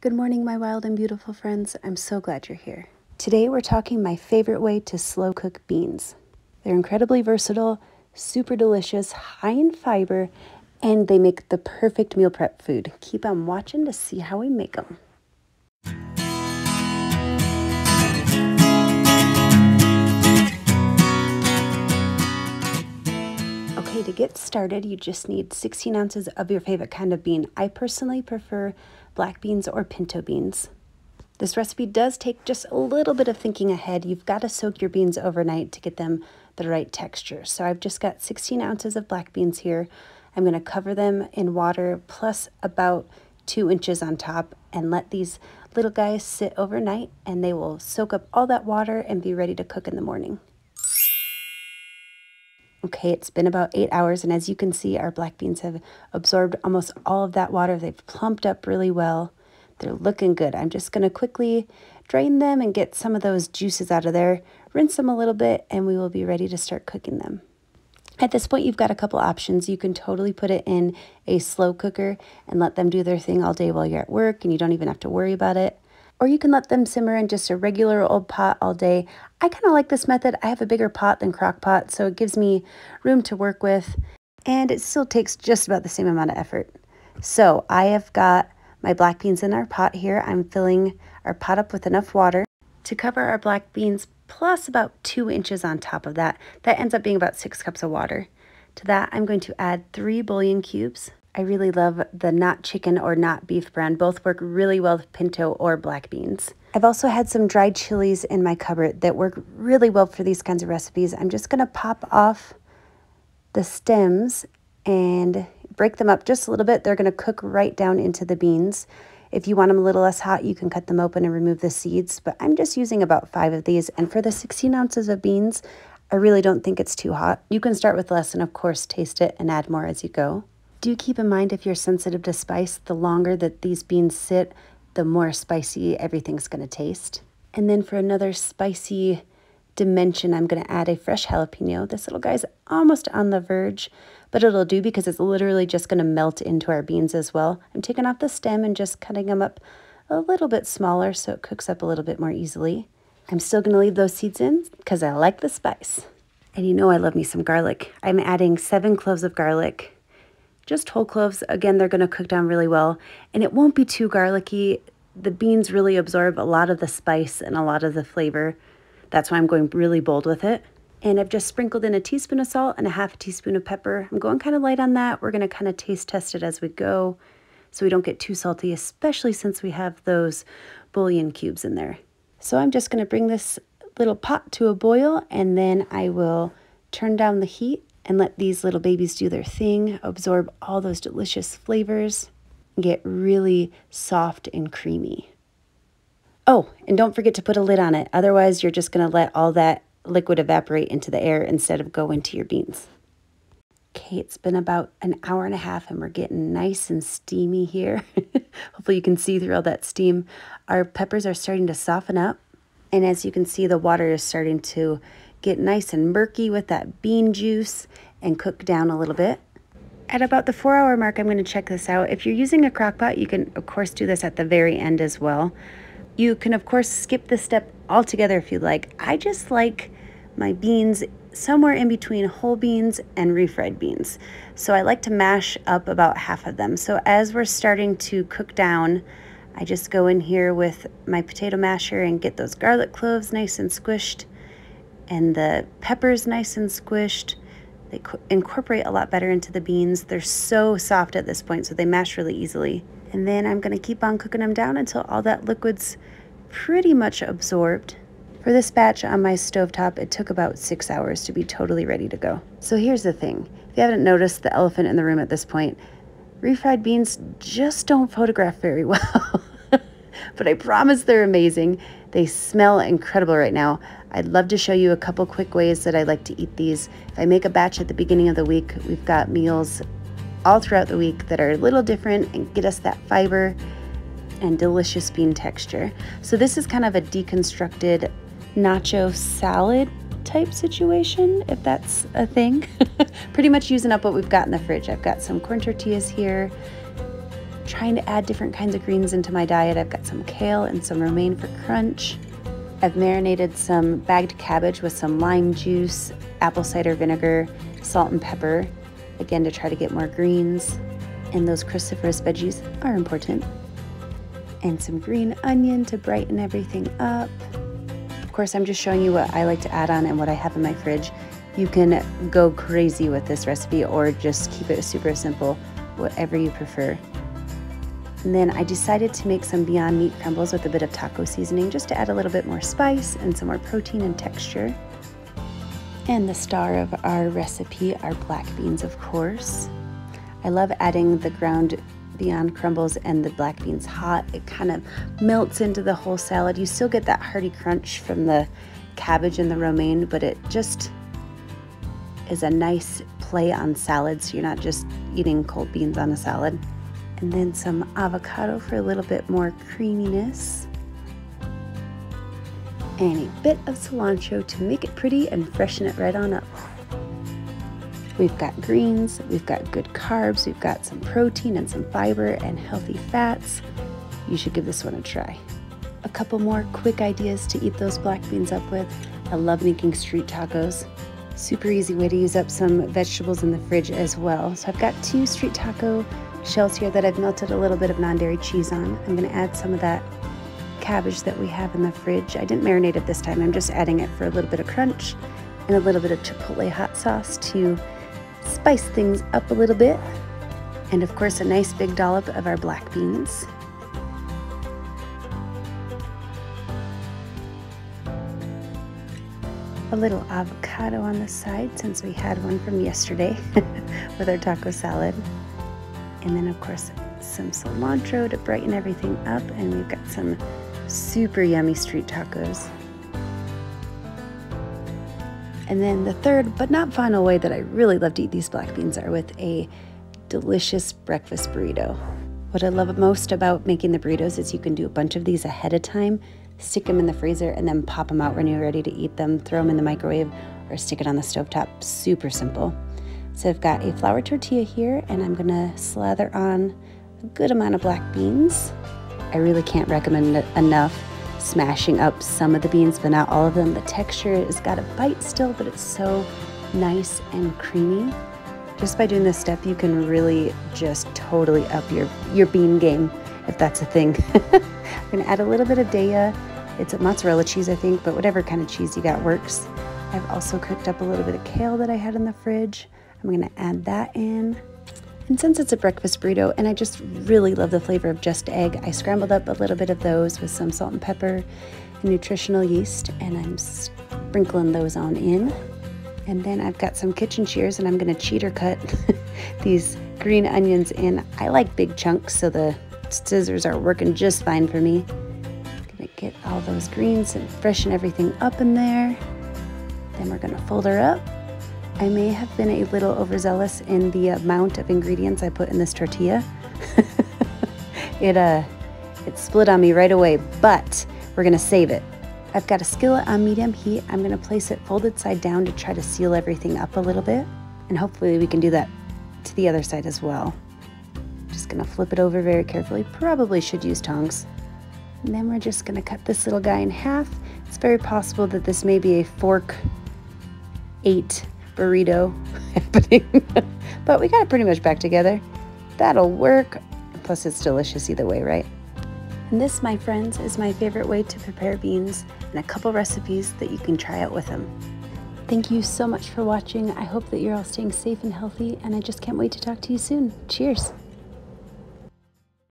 Good morning, my wild and beautiful friends. I'm so glad you're here. Today we're talking my favorite way to slow cook beans. They're incredibly versatile, super delicious, high in fiber, and they make the perfect meal prep food. Keep on watching to see how we make them. Okay, to get started, you just need 16 ounces of your favorite kind of bean. I personally prefer black beans or pinto beans. This recipe does take just a little bit of thinking ahead. You've got to soak your beans overnight to get them the right texture. So I've just got 16 ounces of black beans here. I'm going to cover them in water plus about 2 inches on top and let these little guys sit overnight, and they will soak up all that water and be ready to cook in the morning. Okay, it's been about 8 hours, and as you can see, our black beans have absorbed almost all of that water. They've plumped up really well. They're looking good. I'm just going to quickly drain them and get some of those juices out of there, rinse them a little bit, and we will be ready to start cooking them. At this point, you've got a couple options. You can totally put it in a slow cooker and let them do their thing all day while you're at work, and you don't even have to worry about it. Or you can let them simmer in just a regular old pot all day. I kind of like this method. I have a bigger pot than crockpot, so it gives me room to work with, and it still takes just about the same amount of effort. So I have got my black beans in our pot here. I'm filling our pot up with enough water to cover our black beans plus about 2 inches on top of that. That ends up being about 6 cups of water. To that, I'm going to add 3 bouillon cubes. I really love the not chicken or not beef brand. Both work really well with pinto or black beans. I've also had some dried chilies in my cupboard that work really well for these kinds of recipes. I'm just going to pop off the stems and break them up just a little bit. They're going to cook right down into the beans. If you want them a little less hot, you can cut them open and remove the seeds, but I'm just using about 5 of these. And for the 16 ounces of beans, I really don't think it's too hot. You can start with less and of course taste it and add more as you go. Do keep in mind, if you're sensitive to spice, the longer that these beans sit, the more spicy everything's going to taste. And then for another spicy dimension, I'm going to add a fresh jalapeno. This little guy's almost on the verge, but it'll do because it's literally just going to melt into our beans as well. I'm taking off the stem and just cutting them up a little bit smaller so it cooks up a little bit more easily. I'm still going to leave those seeds in because I like the spice. And you know I love me some garlic. I'm adding 7 cloves of garlic. Just whole cloves. Again, they're going to cook down really well, and it won't be too garlicky. The beans really absorb a lot of the spice and a lot of the flavor. That's why I'm going really bold with it. And I've just sprinkled in a teaspoon of salt and a half a teaspoon of pepper. I'm going kind of light on that. We're going to kind of taste test it as we go so we don't get too salty, especially since we have those bouillon cubes in there. So I'm just going to bring this little pot to a boil, and then I will turn down the heat and let these little babies do their thing, absorb all those delicious flavors, and get really soft and creamy. Oh, and don't forget to put a lid on it. Otherwise, you're just going to let all that liquid evaporate into the air instead of go into your beans. Okay, it's been about an hour and a half, and we're getting nice and steamy here. Hopefully you can see through all that steam. Our peppers are starting to soften up, and as you can see, the water is starting to get nice and murky with that bean juice and cook down a little bit. At about the 4-hour mark, I'm going to check this out. If you're using a crock pot, you can of course do this at the very end as well. You can of course skip this step altogether if you like. I just like my beans somewhere in between whole beans and refried beans. So I like to mash up about half of them. So as we're starting to cook down, I just go in here with my potato masher and get those garlic cloves nice and squished, and the peppers nice and squished. They incorporate a lot better into the beans. They're so soft at this point, so they mash really easily. And then I'm going to keep on cooking them down until all that liquid's pretty much absorbed. For this batch on my stovetop, it took about 6 hours to be totally ready to go. So here's the thing. If you haven't noticed the elephant in the room at this point, refried beans just don't photograph very well. But I promise they're amazing. They smell incredible right now. I'd love to show you a couple quick ways that I like to eat these. If I make a batch at the beginning of the week, we've got meals all throughout the week that are a little different and get us that fiber and delicious bean texture. So this is kind of a deconstructed nacho salad type situation, if that's a thing. Pretty much using up what we've got in the fridge. I've got some corn tortillas here, trying to add different kinds of greens into my diet. I've got some kale and some romaine for crunch. I've marinated some bagged cabbage with some lime juice, apple cider vinegar, salt and pepper, again to try to get more greens. And those cruciferous veggies are important. And some green onion to brighten everything up. Of course, I'm just showing you what I like to add on and what I have in my fridge. You can go crazy with this recipe or just keep it super simple, whatever you prefer. And then I decided to make some Beyond Meat crumbles with a bit of taco seasoning just to add a little bit more spice and some more protein and texture. And the star of our recipe are black beans, of course. I love adding the ground Beyond crumbles and the black beans hot. It kind of melts into the whole salad. You still get that hearty crunch from the cabbage and the romaine, but it just is a nice play on salad, so you're not just eating cold beans on a salad. And then some avocado for a little bit more creaminess. And a bit of cilantro to make it pretty and freshen it right on up. We've got greens, we've got good carbs, we've got some protein and some fiber and healthy fats. You should give this one a try. A couple more quick ideas to eat those black beans up with. I love making street tacos. Super easy way to use up some vegetables in the fridge as well. So I've got 2 street taco shells here that I've melted a little bit of non-dairy cheese on. I'm going to add some of that cabbage that we have in the fridge. I didn't marinate it this time. I'm just adding it for a little bit of crunch and a little bit of chipotle hot sauce to spice things up a little bit. And of course, a nice big dollop of our black beans. A little avocado on the side since we had one from yesterday with our taco salad. And then of course some cilantro to brighten everything up, and we've got some super yummy street tacos. And then the third but not final way that I really love to eat these black beans are with a delicious breakfast burrito. What I love most about making the burritos is you can do a bunch of these ahead of time, stick them in the freezer, and then pop them out when you're ready to eat them, throw them in the microwave or stick it on the stovetop. Super simple. So I've got a flour tortilla here, and I'm gonna slather on a good amount of black beans. I really can't recommend it enough smashing up some of the beans, but not all of them. The texture has got a bite still, but it's so nice and creamy. Just by doing this step, you can really just totally up your bean game, if that's a thing. I'm gonna add a little bit of Daya. It's a mozzarella cheese, I think, but whatever kind of cheese you got works. I've also cooked up a little bit of kale that I had in the fridge. I'm gonna add that in. And since it's a breakfast burrito and I just really love the flavor of just egg, I scrambled up a little bit of those with some salt and pepper and nutritional yeast, and I'm sprinkling those on in. And then I've got some kitchen shears, and I'm gonna cheater cut these green onions in. I like big chunks, so the scissors are working just fine for me. Gonna get all those greens and freshen everything up in there. Then we're gonna fold her up. I may have been a little overzealous in the amount of ingredients I put in this tortilla. It split on me right away, but we're gonna save it. I've got a skillet on medium heat. I'm gonna place it folded side down to try to seal everything up a little bit, and hopefully we can do that to the other side as well. Just gonna flip it over very carefully. Probably should use tongs. And then we're just gonna cut this little guy in half. It's very possible that this may be a fork 8 burrito happening, but we got it pretty much back together. That'll work. Plus it's delicious either way, right? And this, my friends, is my favorite way to prepare beans, and a couple recipes that you can try out with them. Thank you so much for watching. I hope that you're all staying safe and healthy, and I just can't wait to talk to you soon. Cheers.